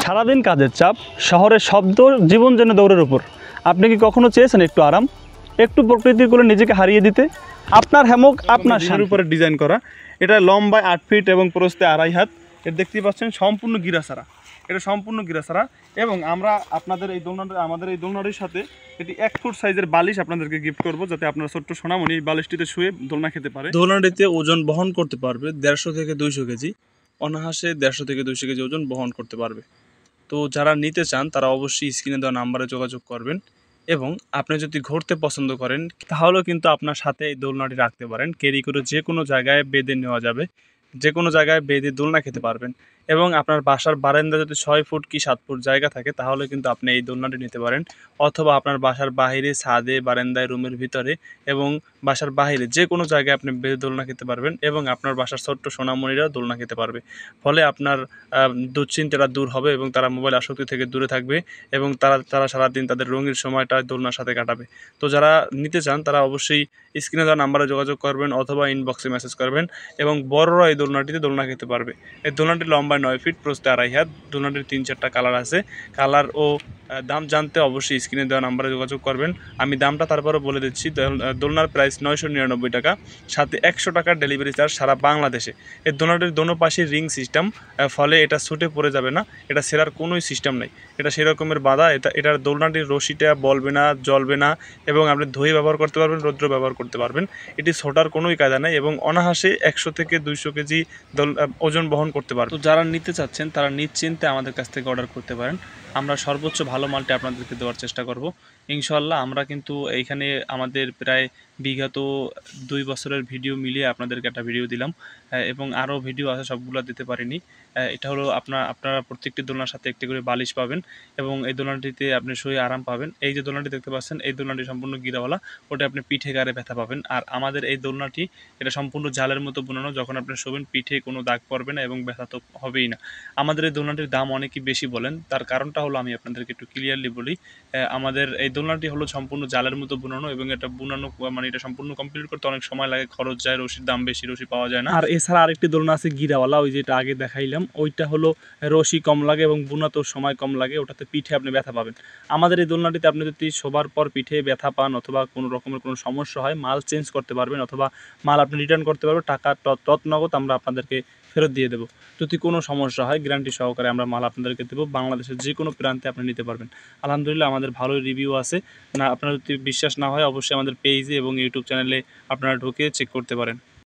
সারাদিন কাজের চাপ, শহরের শব্দ, জীবন যেন দৌড়ের উপর। আপনি কি কখনো চেয়েছেন একটু আরাম, একটু প্রকৃতির কোলে নিজেকে হারিয়ে দিতে? আপনার হ্যামক আপনার শান্তির উপরে ডিজাইন করা। এটা লম্বায় 8 ফিট এবং প্রস্থে 2.5 হাত। এটা দেখতেই পাচ্ছেন সম্পূর্ণ গিরাসারা, এটা সম্পূর্ণ গিরাসারা। এবং আমরা আপনাদের এই আমাদের এই দোলনাটির সাথে এটি 1 ফুট সাইজের বালিশ আপনাদেরকে গিফট করব, যাতে আপনার ছোট্ট সোনামণি এই বালিশটিতে শুয়ে দোলনা খেতে পারে। দোলনাটিতে ওজন বহন করতে পারবে 150 থেকে 200 কেজি, অনায়াসে 150 থেকে 200 কেজি ওজন বহন করতে পারবে। তো যারা নিতে চান তারা অবশ্যই স্ক্রিনে দেওয়া নাম্বারে যোগাযোগ করবেন। এবং আপনি যদি ঘুরতে পছন্দ করেন তাহলেও কিন্তু আপনার সাথে এই দোলনাটি রাখতে পারেন, ক্যারি করে যে কোনো জায়গায় বেঁধে নেওয়া যাবে, যে কোনো জায়গায় বেঁধে দোলনা খেতে পারবেন। এবং আপনার বাসার বারান্দা যদি 6 ফুট কি 7 ফুট জায়গা থাকে তাহলে কিন্তু আপনি এই দোলনাটি নিতে পারেন। অথবা আপনার বাসার বাহিরে, ছাদে, বারান্দায়, রুমের ভিতরে এবং বাসার বাহিরে যে কোনো জায়গায় আপনি বেঁধে দোলনা খেতে পারবেন। এবং আপনার বাসার ছোট্ট সোনামণিরাও দোলনা খেতে পারবে। ফলে আপনার দুশ্চিন্তাটা দূর হবে এবং তারা মোবাইল আসক্তি থেকে দূরে থাকবে এবং তারা সারাদিন তাদের রঙিন সময়টা দোলনার সাথে কাটাবে। তো যারা নিতে চান তারা অবশ্যই স্ক্রিনে দেওয়া নাম্বারে যোগাযোগ করবেন অথবা ইনবক্সে মেসেজ করবেন। এবং বড়রা এই দোলনাটিতে দোলনা খেতে পারবে। এই দোলনাটি লম্বায় 9 ফিট, প্রস্থে 2.5 হাত। দোলনাটির 3-4টা কালার আছে। কালার ও দাম জানতে অবশ্যই স্ক্রিনে দেওয়া নাম্বারে যোগাযোগ করবেন। আমি দামটা তারপরে বলে দিচ্ছি। দোলনার প্রাইস 999 টাকা, সাথে 100 টাকার ডেলিভারি চার্জ সারা বাংলাদেশে। এই দোলনাটির দোনো পাশে রিং সিস্টেম, ফলে এটা ছুটে পড়ে যাবে না, এটা সেরার কোনোই সিস্টেম নেই, এটা সেরকমের বাধা। এটার দোলনাটির রশিটা বলবে না, জ্বলবে না এবং আপনি ধুয়ে ব্যবহার করতে পারবেন, রৌদ্র ব্যবহার করতে পারবেন। এটি ছোটার কোনোই কায়দা নেই এবং অনায়াসে 100 থেকে 200 কেজি ওজন বহন করতে পারবেন। তো যারা নিতে চাচ্ছেন তারা নিশ্চিন্তে আমাদের কাছ থেকে অর্ডার করতে পারেন। আমরা সর্বোচ্চ ভালো মালটি আপনাদেরকে দেওয়ার চেষ্টা করব ইনশাআল্লাহ। আমরা কিন্তু এইখানে আমাদের প্রায় বিগত 2 বছরের ভিডিও মিলিয়ে আপনাদেরকে একটা ভিডিও দিলাম এবং আরও ভিডিও আছে, সবগুলো দিতে পারিনি। এটা হলো আপনারা প্রত্যেকটি দোলনার সাথে একটি করে বালিশ পাবেন এবং এই দোলনাটিতে আপনি শুয়ে আরাম পাবেন। এই যে দোলনাটি দেখতে পাচ্ছেন, এই দোলনাটি সম্পূর্ণ গিরাওয়ালা, ওটা আপনি পিঠে গাড়ে ব্যথা পাবেন। আর আমাদের এই দোলনাটি এটা সম্পূর্ণ জালের মতো বানানো, যখন আপনি শোবেন পিঠে কোনো দাগ পড়বে না এবং ব্যথা তো হবেই না। আমাদের এই দোলনাটির দাম অনেকই বেশি বলেন, তার কারণটা হলো আমি আপনাদেরকে একটু ক্লিয়ারলি বলি। আমাদের এই দোলনাটি হলো সম্পূর্ণ জালের মতো বুনানো এবং এটা বুনানো মানে এটা সম্পূর্ণ কমপ্লিট করতে অনেক সময় লাগে, খরচ যায়, রশির দাম বেশি, রশি পাওয়া যায় না। আর এছাড়া আরেকটি দোলনা আছে গিরাওয়ালা, ওই যেটা আগে দেখাইলাম, ওইটা হলো রশি কম লাগে এবং বুনাতেও সময় কম লাগে, ওটাতে পিঠে আপনি ব্যথা পাবেন। আমাদের এই দোলনাটিতে আপনি যদি শোবার পর পিঠে ব্যথা পান অথবা কোনো রকমের কোনো সমস্যা হয়, মাল চেঞ্জ করতে পারবেন অথবা মাল আপনি রিটার্ন করতে পারবেন। টাকা নগদ আমরা আপনাদেরকে ফেরত দিয়ে দেবো। যদি কোনো সমস্যা হয় গ্যারান্টি সহকারে আমরা মাল আপনাদেরকে দেবো। বাংলাদেশের যে কোনো প্রান্তে আপনি নিতে পারবেন। আলহামদুলিল্লাহ আমাদের ভালোই রিভিউ আছে। না আপনার যদি বিশ্বাস না হয় অবশ্যই আমাদের পেজে এবং ইউটিউব চ্যানেলে আপনারা ঢুকে চেক করতে পারেন।